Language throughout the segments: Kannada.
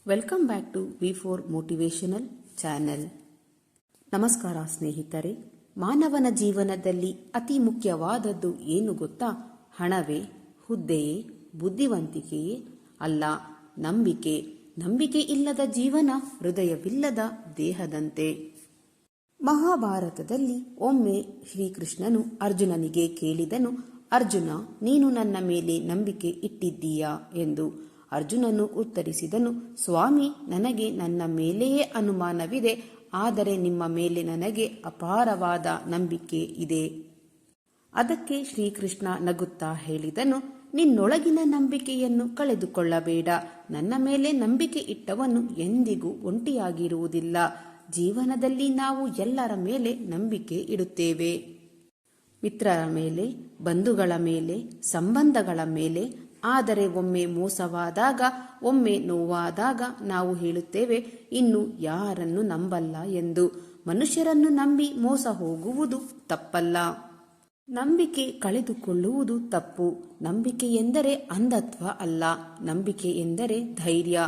Welcome back to V4 motivational channel. ನಮಸ್ಕಾರ ಸ್ನೇಹಿತರೆ. ಮಾನವನ ಜೀವನದಲ್ಲಿ ಅತಿ ಮುಖ್ಯವಾದದ್ದು ಏನು ಗೊತ್ತಾ? ಹಣವೇ, ಹುದ್ದೆಯೇ, ಬುದ್ಧಿವಂತಿಕೆಯೇ? ಅಲ್ಲ, ನಂಬಿಕೆ. ನಂಬಿಕೆ ಇಲ್ಲದ ಜೀವನ ಹೃದಯವಿಲ್ಲದ ದೇಹದಂತೆ. ಮಹಾಭಾರತದಲ್ಲಿ ಒಮ್ಮೆ ಶ್ರೀಕೃಷ್ಣನು ಅರ್ಜುನನಿಗೆ ಕೇಳಿದನು, ಅರ್ಜುನ, ನೀನು ನನ್ನ ಮೇಲೆ ನಂಬಿಕೆ ಇಟ್ಟಿದ್ದೀಯಾ ಎಂದು. ಅರ್ಜುನನು ಉತ್ತರಿಸಿದನು, ಸ್ವಾಮಿ, ನನಗೆ ನನ್ನ ಮೇಲೆಯೇ ಅನುಮಾನವಿದೆ, ಆದರೆ ನಿಮ್ಮ ಮೇಲೆ ನನಗೆ ಅಪಾರವಾದ ನಂಬಿಕೆ ಇದೆ. ಅದಕ್ಕೆ ಶ್ರೀಕೃಷ್ಣ ನಗುತ್ತಾ ಹೇಳಿದನು, ನಿನ್ನೊಳಗಿನ ನಂಬಿಕೆಯನ್ನು ಕಳೆದುಕೊಳ್ಳಬೇಡ. ನನ್ನ ಮೇಲೆ ನಂಬಿಕೆ ಇಟ್ಟವನು ಎಂದಿಗೂ ಒಂಟಿಯಾಗಿರುವುದಿಲ್ಲ. ಜೀವನದಲ್ಲಿ ನಾವು ಎಲ್ಲರ ಮೇಲೆ ನಂಬಿಕೆ ಇಡುತ್ತೇವೆ. ಮಿತ್ರರ ಮೇಲೆ, ಬಂಧುಗಳ ಮೇಲೆ, ಸಂಬಂಧಗಳ ಮೇಲೆ. ಆದರೆ ಒಮ್ಮೆ ಮೋಸವಾದಾಗ, ಒಮ್ಮೆ ನೋವಾದಾಗ ನಾವು ಹೇಳುತ್ತೇವೆ, ಇನ್ನು ಯಾರನ್ನು ನಂಬಲ್ಲ ಎಂದು. ಮನುಷ್ಯರನ್ನು ನಂಬಿ ಮೋಸ ಹೋಗುವುದು ತಪ್ಪಲ್ಲ. ನಂಬಿಕೆ ಕಳೆದುಕೊಳ್ಳುವುದು ತಪ್ಪು. ನಂಬಿಕೆ ಎಂದರೆ ಅಂಧತ್ವ ಅಲ್ಲ. ನಂಬಿಕೆ ಎಂದರೆ ಧೈರ್ಯ.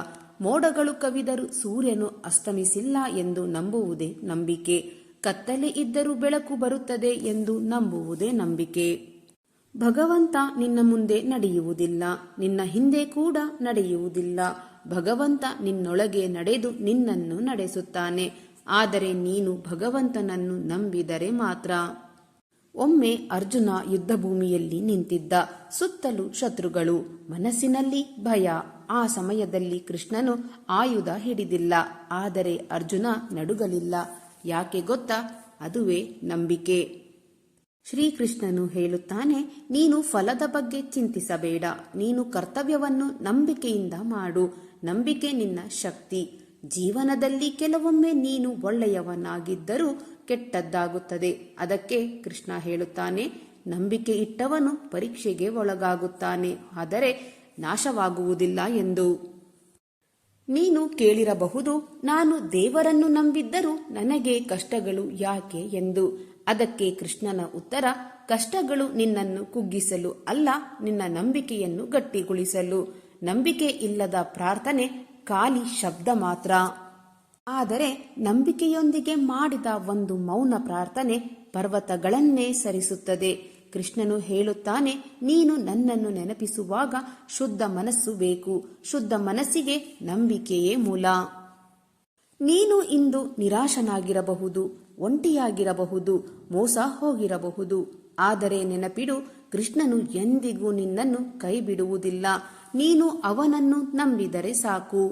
ಮೋಡಗಳು ಕವಿದರೂ ಸೂರ್ಯನು ಅಸ್ತಮಿಸಿಲ್ಲ ಎಂದು ನಂಬುವುದೇ ನಂಬಿಕೆ. ಕತ್ತಲೆ ಇದ್ದರೂ ಬೆಳಕು ಬರುತ್ತದೆ ಎಂದು ನಂಬುವುದೇ ನಂಬಿಕೆ. ಭಗವಂತ ನಿನ್ನ ಮುಂದೆ ನಡೆಯುವುದಿಲ್ಲ, ನಿನ್ನ ಹಿಂದೆ ಕೂಡ ನಡೆಯುವುದಿಲ್ಲ. ಭಗವಂತ ನಿನ್ನೊಳಗೆ ನಡೆದು ನಿನ್ನನ್ನು ನಡೆಸುತ್ತಾನೆ. ಆದರೆ ನೀನು ಭಗವಂತನನ್ನು ನಂಬಿದರೆ ಮಾತ್ರ. ಒಮ್ಮೆ ಅರ್ಜುನ ಯುದ್ಧಭೂಮಿಯಲ್ಲಿ ನಿಂತಿದ್ದ. ಸುತ್ತಲೂ ಶತ್ರುಗಳು, ಮನಸ್ಸಿನಲ್ಲಿ ಭಯ. ಆ ಸಮಯದಲ್ಲಿ ಕೃಷ್ಣನು ಆಯುಧ ಹಿಡಿದಿಲ್ಲ. ಆದರೆ ಅರ್ಜುನ ನಡುಗಲಿಲ್ಲ. ಯಾಕೆ ಗೊತ್ತಾ? ಅದುವೇ ನಂಬಿಕೆ. ಶ್ರೀಕೃಷ್ಣನು ಹೇಳುತ್ತಾನೆ, ನೀನು ಫಲದ ಬಗ್ಗೆ ಚಿಂತಿಸಬೇಡ. ನೀನು ಕರ್ತವ್ಯವನ್ನು ನಂಬಿಕೆಯಿಂದ ಮಾಡು. ನಂಬಿಕೆ ನಿನ್ನ ಶಕ್ತಿ. ಜೀವನದಲ್ಲಿ ಕೆಲವೊಮ್ಮೆ ನೀನು ಒಳ್ಳೆಯವನಾಗಿದ್ದರೂ ಕೆಟ್ಟದ್ದಾಗುತ್ತದೆ. ಅದಕ್ಕೆ ಕೃಷ್ಣ ಹೇಳುತ್ತಾನೆ, ನಂಬಿಕೆ ಇಟ್ಟವನು ಪರೀಕ್ಷೆಗೆ ಒಳಗಾಗುತ್ತಾನೆ, ಆದರೆ ನಾಶವಾಗುವುದಿಲ್ಲ ಎಂದು. ನೀನು ಕೇಳಿರಬಹುದು, ನಾನು ದೇವರನ್ನು ನಂಬಿದ್ದರೂ ನನಗೆ ಕಷ್ಟಗಳು ಯಾಕೆ ಎಂದು. ಅದಕ್ಕೆ ಕೃಷ್ಣನ ಉತ್ತರ, ಕಷ್ಟಗಳು ನಿನ್ನನ್ನು ಕುಗ್ಗಿಸಲು ಅಲ್ಲ, ನಿನ್ನ ನಂಬಿಕೆಯನ್ನು ಗಟ್ಟಿಗೊಳಿಸಲು. ನಂಬಿಕೆ ಇಲ್ಲದ ಪ್ರಾರ್ಥನೆ ಖಾಲಿ ಶಬ್ದ ಮಾತ್ರ. ಆದರೆ ನಂಬಿಕೆಯೊಂದಿಗೆ ಮಾಡಿದ ಒಂದು ಮೌನ ಪ್ರಾರ್ಥನೆ ಪರ್ವತಗಳನ್ನೇ ಸರಿಸುತ್ತದೆ. ಕೃಷ್ಣನು ಹೇಳುತ್ತಾನೆ, ನೀನು ನನ್ನನ್ನು ನೆನಪಿಸುವಾಗ ಶುದ್ಧ ಮನಸ್ಸು ಬೇಕು. ಶುದ್ಧ ಮನಸ್ಸಿಗೆ ನಂಬಿಕೆಯೇ ಮೂಲ. ನೀನು ಇಂದು ನಿರಾಶನಾಗಿರಬಹುದು, ಒಂಟಿಯಾಗಿರಬಹುದು, ಮೋಸ ಹೋಗಿರಬಹುದು. ಆದರೆ ನೆನಪಿಡು, ಕೃಷ್ಣನು ಎಂದಿಗೂ ನಿನ್ನನ್ನು ಕೈ ಬಿಡುವುದಿಲ್ಲ. ನೀನು ಅವನನ್ನು ನಂಬಿದರೆ ಸಾಕು.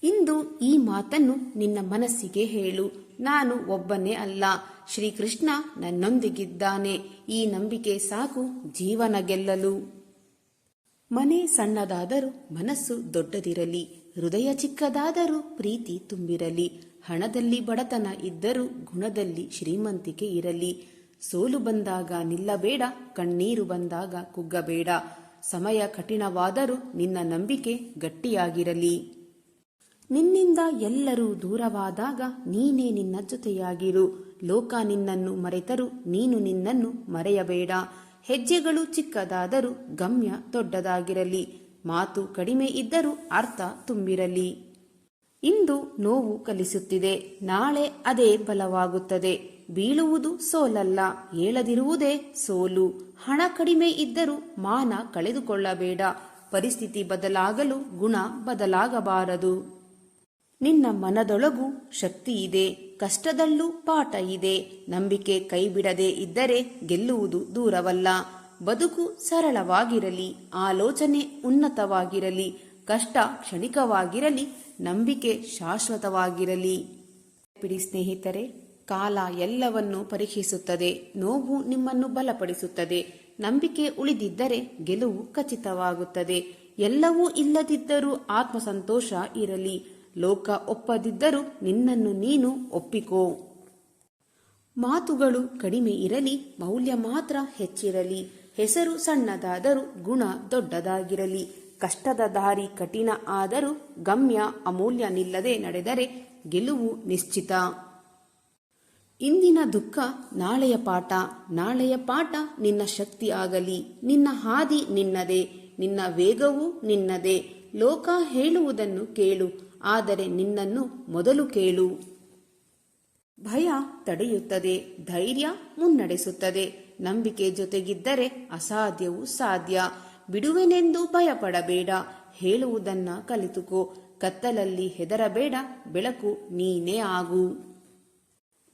ಇಂದು ಈ ಮಾತನ್ನು ನಿನ್ನ ಮನಸ್ಸಿಗೆ ಹೇಳು, ನಾನು ಒಬ್ಬನೇ ಅಲ್ಲ, ಶ್ರೀಕೃಷ್ಣ ನನ್ನೊಂದಿಗಿದ್ದಾನೆ. ಈ ನಂಬಿಕೆ ಸಾಕು ಜೀವನ ಗೆಲ್ಲಲು. ಮನೆ ಸಣ್ಣದಾದರೂ ಮನಸ್ಸು ದೊಡ್ಡದಿರಲಿ, ಹೃದಯ ಚಿಕ್ಕದಾದರೂ ಪ್ರೀತಿ ತುಂಬಿರಲಿ. ಹಣದಲ್ಲಿ ಬಡತನ ಇದ್ದರೂ ಗುಣದಲ್ಲಿ ಶ್ರೀಮಂತಿಕೆ ಇರಲಿ. ಸೋಲು ಬಂದಾಗ ನಿಲ್ಲಬೇಡ, ಕಣ್ಣೀರು ಬಂದಾಗ ಕುಗ್ಗಬೇಡ. ಸಮಯ ಕಠಿಣವಾದರೂ ನಿನ್ನ ನಂಬಿಕೆ ಗಟ್ಟಿಯಾಗಿರಲಿ. ನಿನ್ನಿಂದ ಎಲ್ಲರೂ ದೂರವಾದಾಗ ನೀನೇ ನಿನ್ನ ಜೊತೆಯಾಗಿರು. ಲೋಕ ನಿನ್ನನ್ನು ಮರೆತರೂ ನೀನು ನಿನ್ನನ್ನು ಮರೆಯಬೇಡ. ಹೆಜ್ಜೆಗಳು ಚಿಕ್ಕದಾದರೂ ಗಮ್ಯ ದೊಡ್ಡದಾಗಿರಲಿ. ಮಾತು ಕಡಿಮೆ ಇದ್ದರೂ ಅರ್ಥ ತುಂಬಿರಲಿ. ಇಂದು ನೋವು ಕಲಿಸುತ್ತಿದೆ, ನಾಳೆ ಅದೇ ಬಲವಾಗುತ್ತದೆ. ಬೀಳುವುದು ಸೋಲಲ್ಲ, ಏಳದಿರುವುದೇ ಸೋಲು. ಹಣ ಕಡಿಮೆ ಇದ್ದರೂ ಮಾನ ಕಳೆದುಕೊಳ್ಳಬೇಡ. ಪರಿಸ್ಥಿತಿ ಬದಲಾಗಲು ಗುಣ ಬದಲಾಗಬಾರದು. ನಿನ್ನ ಮನದೊಳಗೂ ಶಕ್ತಿ ಇದೆ, ಕಷ್ಟದಲ್ಲೂ ಪಾಠ ಇದೆ. ನಂಬಿಕೆ ಕೈಬಿಡದೆ ಇದ್ದರೆ ಗೆಲ್ಲುವುದು ದೂರವಲ್ಲ. ಬದುಕು ಸರಳವಾಗಿರಲಿ, ಆಲೋಚನೆ ಉನ್ನತವಾಗಿರಲಿ. ಕಷ್ಟ ಕ್ಷಣಿಕವಾಗಿರಲಿ, ನಂಬಿಕೆ ಶಾಶ್ವತವಾಗಿರಲಿ. ಬಿಡಿ ಸ್ನೇಹಿತರೆ, ಕಾಲ ಎಲ್ಲವನ್ನೂ ಪರೀಕ್ಷಿಸುತ್ತದೆ. ನೋವು ನಿಮ್ಮನ್ನು ಬಲಪಡಿಸುತ್ತದೆ. ನಂಬಿಕೆ ಉಳಿದಿದ್ದರೆ ಗೆಲುವು ಖಚಿತವಾಗುತ್ತದೆ. ಎಲ್ಲವೂ ಇಲ್ಲದಿದ್ದರೂ ಆತ್ಮಸಂತೋಷ ಇರಲಿ. ಲೋಕ ಒಪ್ಪದಿದ್ದರೂ ನಿನ್ನನ್ನು ನೀನು ಒಪ್ಪಿಕೋ. ಮಾತುಗಳು ಕಡಿಮೆ ಇರಲಿ, ಮೌಲ್ಯ ಮಾತ್ರ ಹೆಚ್ಚಿರಲಿ. ಹೆಸರು ಸಣ್ಣದಾದರೂ ಗುಣ ದೊಡ್ಡದಾಗಿರಲಿ. ಕಷ್ಟದ ದಾರಿ ಕಠಿಣ ಆದರೂ ಗಮ್ಯ ಅಮೂಲ್ಯ. ನಿಲ್ಲದೆ ನಡೆದರೆ ಗೆಲುವು ನಿಶ್ಚಿತ. ಇಂದಿನ ದುಃಖ ನಾಳೆಯ ಪಾಠ, ನಾಳೆಯ ಪಾಠ ನಿನ್ನ ಶಕ್ತಿ ಆಗಲಿ. ನಿನ್ನ ಹಾದಿ ನಿನ್ನದೇ, ನಿನ್ನ ವೇಗವೂ ನಿನ್ನದೇ. ಲೋಕ ಹೇಳುವುದನ್ನು ಕೇಳು, ಆದರೆ ನಿನ್ನನ್ನು ಮೊದಲು ಕೇಳು. ಭಯ ತಡೆಯುತ್ತದೆ, ಧೈರ್ಯ ಮುನ್ನಡೆಸುತ್ತದೆ. ನಂಬಿಕೆ ಜೊತೆಗಿದ್ದರೆ ಅಸಾಧ್ಯವೂ ಸಾಧ್ಯ. ಬಿಡುವೆನೆಂದು ಭಯಪಡಬೇಡ, ಹೇಳುವುದನ್ನ ಕಲಿತುಕೋ. ಕತ್ತಲಲ್ಲಿ ಹೆದರಬೇಡ, ಬೆಳಕು ನೀನೇ ಆಗು.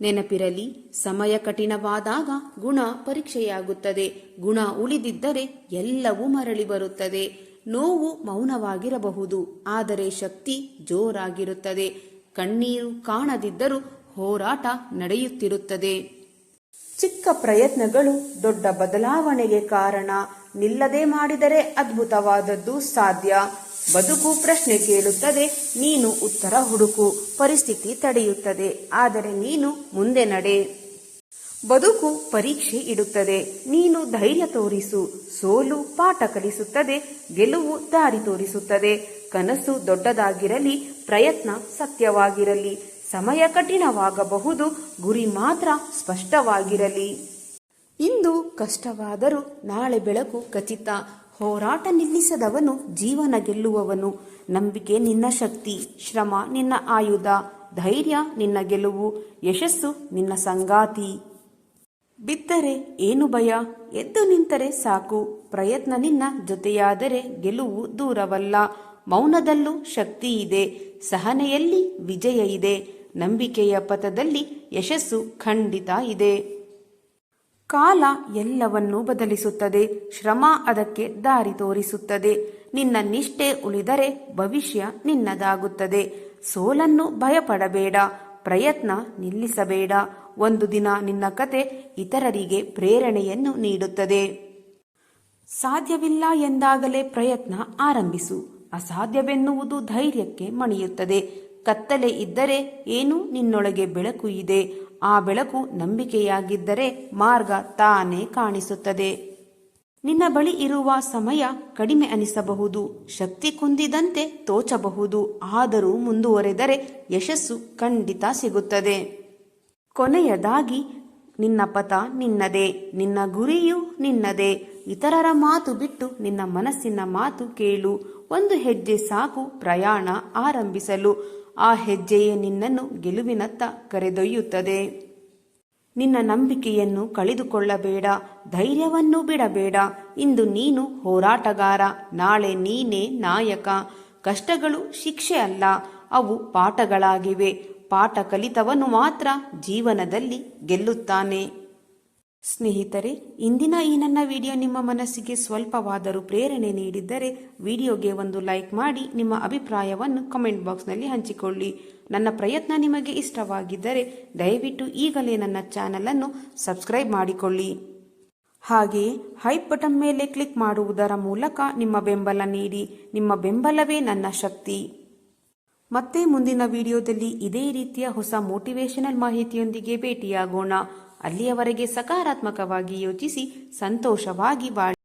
ನೆನಪಿರಲಿ, ಸಮಯ ಕಠಿಣವಾದಾಗ ಗುಣ ಪರೀಕ್ಷೆಯಾಗುತ್ತದೆ. ಗುಣ ಉಳಿದಿದ್ದರೆ ಎಲ್ಲವೂ ಮರಳಿ ಬರುತ್ತದೆ. ನೋವು ಮೌನವಾಗಿರಬಹುದು, ಆದರೆ ಶಕ್ತಿ ಜೋರಾಗಿರುತ್ತದೆ. ಕಣ್ಣೀರು ಕಾಣದಿದ್ದರೂ ಹೋರಾಟ ನಡೆಯುತ್ತಿರುತ್ತದೆ. ಚಿಕ್ಕ ಪ್ರಯತ್ನಗಳು ದೊಡ್ಡ ಬದಲಾವಣೆಗೆ ಕಾರಣ. ನಿಲ್ಲದೆ ಮಾಡಿದರೆ ಅದ್ಭುತವಾದದ್ದು ಸಾಧ್ಯ. ಬದುಕು ಪ್ರಶ್ನೆ ಕೇಳುತ್ತದೆ, ನೀನು ಉತ್ತರ ಹುಡುಕು. ಪರಿಸ್ಥಿತಿ ತಡೆಯುತ್ತದೆ, ಆದರೆ ನೀನು ಮುಂದೆ ನಡೆ. ಬದುಕು ಪರೀಕ್ಷೆ ಇಡುತ್ತದೆ, ನೀನು ಧೈರ್ಯ ತೋರಿಸು. ಸೋಲು ಪಾಠ ಕಲಿಸುತ್ತದೆ, ಗೆಲುವು ದಾರಿ ತೋರಿಸುತ್ತದೆ. ಕನಸು ದೊಡ್ಡದಾಗಿರಲಿ, ಪ್ರಯತ್ನ ಸತ್ಯವಾಗಿರಲಿ. ಸಮಯ ಕಠಿಣವಾಗಬಹುದು, ಗುರಿ ಮಾತ್ರ ಸ್ಪಷ್ಟವಾಗಿರಲಿ. ಇಂದು ಕಷ್ಟವಾದರೂ ನಾಳೆ ಬೆಳಕು ಖಚಿತ. ಹೋರಾಟ ನಿಲ್ಲಿಸದವನು ಜೀವನ ಗೆಲ್ಲುವವನು. ನಂಬಿಕೆ ನಿನ್ನ ಶಕ್ತಿ, ಶ್ರಮ ನಿನ್ನ ಆಯುಧ, ಧೈರ್ಯ ನಿನ್ನ ಗೆಲುವು, ಯಶಸ್ಸು ನಿನ್ನ ಸಂಗಾತಿ. ಬಿದ್ದರೆ ಏನು ಭಯ, ಎದ್ದು ನಿಂತರೆ ಸಾಕು. ಪ್ರಯತ್ನ ನಿನ್ನ ಜೊತೆಯಾದರೆ ಗೆಲುವು ದೂರವಲ್ಲ. ಮೌನದಲ್ಲೂ ಶಕ್ತಿ ಇದೆ, ಸಹನೆಯಲ್ಲಿ ವಿಜಯ ಇದೆ. ನಂಬಿಕೆಯ ಪಥದಲ್ಲಿ ಯಶಸ್ಸು ಖಂಡಿತ ಇದೆ. ಕಾಲ ಎಲ್ಲವನ್ನೂ ಬದಲಿಸುತ್ತದೆ, ಶ್ರಮ ಅದಕ್ಕೆ ದಾರಿ ತೋರಿಸುತ್ತದೆ. ನಿನ್ನ ನಿಷ್ಠೆ ಉಳಿದರೆ ಭವಿಷ್ಯ ನಿನ್ನದಾಗುತ್ತದೆ. ಸೋಲನ್ನು ಭಯಪಡಬೇಡ, ಪ್ರಯತ್ನ ನಿಲ್ಲಿಸಬೇಡ. ಒಂದು ದಿನ ನಿನ್ನ ಕತೆ ಇತರರಿಗೆ ಪ್ರೇರಣೆಯನ್ನು ನೀಡುತ್ತದೆ. ಸಾಧ್ಯವಿಲ್ಲ ಎಂದಾಗಲೇ ಪ್ರಯತ್ನ ಆರಂಭಿಸು. ಅಸಾಧ್ಯವೆನ್ನುವುದು ಧೈರ್ಯಕ್ಕೆ ಮಣಿಯುತ್ತದೆ. ಕತ್ತಲೆ ಇದ್ದರೆ ಏನು, ನಿನ್ನೊಳಗೆ ಬೆಳಕು ಇದೆ. ಆ ಬೆಳಕು ನಂಬಿಕೆಯಾಗಿದ್ದರೆ ಮಾರ್ಗ ತಾನೇ ಕಾಣಿಸುತ್ತದೆ. ನಿನ್ನ ಬಳಿ ಇರುವ ಸಮಯ ಕಡಿಮೆ ಅನಿಸಬಹುದು, ಶಕ್ತಿ ಕುಂದಿದಂತೆ ತೋಚಬಹುದು. ಆದರೂ ಮುಂದುವರೆದರೆ ಯಶಸ್ಸು ಖಂಡಿತ ಸಿಗುತ್ತದೆ. ಕೊನೆಯದಾಗಿ, ನಿನ್ನ ಪಥ ನಿನ್ನದೇ, ನಿನ್ನ ಗುರಿಯೂ ನಿನ್ನದೇ. ಇತರರ ಮಾತು ಬಿಟ್ಟು ನಿನ್ನ ಮನಸ್ಸಿನ ಮಾತು ಕೇಳು. ಒಂದು ಹೆಜ್ಜೆ ಸಾಕು ಪ್ರಯಾಣ ಆರಂಭಿಸಲು. ಆ ಹೆಜ್ಜೆಯೇ ನಿನ್ನನ್ನು ಗೆಲುವಿನತ್ತ ಕರೆದೊಯ್ಯುತ್ತದೆ. ನಿನ್ನ ನಂಬಿಕೆಯನ್ನು ಕಳೆದುಕೊಳ್ಳಬೇಡ, ಧೈರ್ಯವನ್ನು ಬಿಡಬೇಡ. ಇಂದು ನೀನು ಹೋರಾಟಗಾರ, ನಾಳೆ ನೀನೇ ನಾಯಕ. ಕಷ್ಟಗಳು ಶಿಕ್ಷೆ ಅಲ್ಲ, ಅವು ಪಾಠಗಳಾಗಿವೆ. ಪಾಠ ಕಲಿತವನು ಮಾತ್ರ ಜೀವನದಲ್ಲಿ ಗೆಲ್ಲುತ್ತಾನೆ. ಸ್ನೇಹಿತರೆ, ಇಂದಿನ ಈ ನನ್ನ ವಿಡಿಯೋ ನಿಮ್ಮ ಮನಸ್ಸಿಗೆ ಸ್ವಲ್ಪವಾದರೂ ಪ್ರೇರಣೆ ನೀಡಿದ್ದರೆ ವಿಡಿಯೋಗೆ ಒಂದು ಲೈಕ್ ಮಾಡಿ ನಿಮ್ಮ ಅಭಿಪ್ರಾಯವನ್ನು ಕಮೆಂಟ್ ಬಾಕ್ಸ್ನಲ್ಲಿ ಹಂಚಿಕೊಳ್ಳಿ. ನನ್ನ ಪ್ರಯತ್ನ ನಿಮಗೆ ಇಷ್ಟವಾಗಿದ್ದರೆ ದಯವಿಟ್ಟು ಈಗಲೇ ನನ್ನ ಚಾನಲನ್ನು ಸಬ್ಸ್ಕ್ರೈಬ್ ಮಾಡಿಕೊಳ್ಳಿ. ಹಾಗೆಯೇ ಹೈಪ್ ಬಟನ್ ಮೇಲೆ ಕ್ಲಿಕ್ ಮಾಡುವುದರ ಮೂಲಕ ನಿಮ್ಮ ಬೆಂಬಲ ನೀಡಿ. ನಿಮ್ಮ ಬೆಂಬಲವೇ ನನ್ನ ಶಕ್ತಿ. ಮತ್ತೆ ಮುಂದಿನ ವಿಡಿಯೋದಲ್ಲಿ ಇದೇ ರೀತಿಯ ಹೊಸ ಮೋಟಿವೇಶನಲ್ ಮಾಹಿತಿಯೊಂದಿಗೆ ಭೇಟಿಯಾಗೋಣ. ಅಲ್ಲಿಯವರೆಗೆ ಸಕಾರಾತ್ಮಕವಾಗಿ ಯೋಚಿಸಿ ಸಂತೋಷವಾಗಿ ಬಾಳಿ.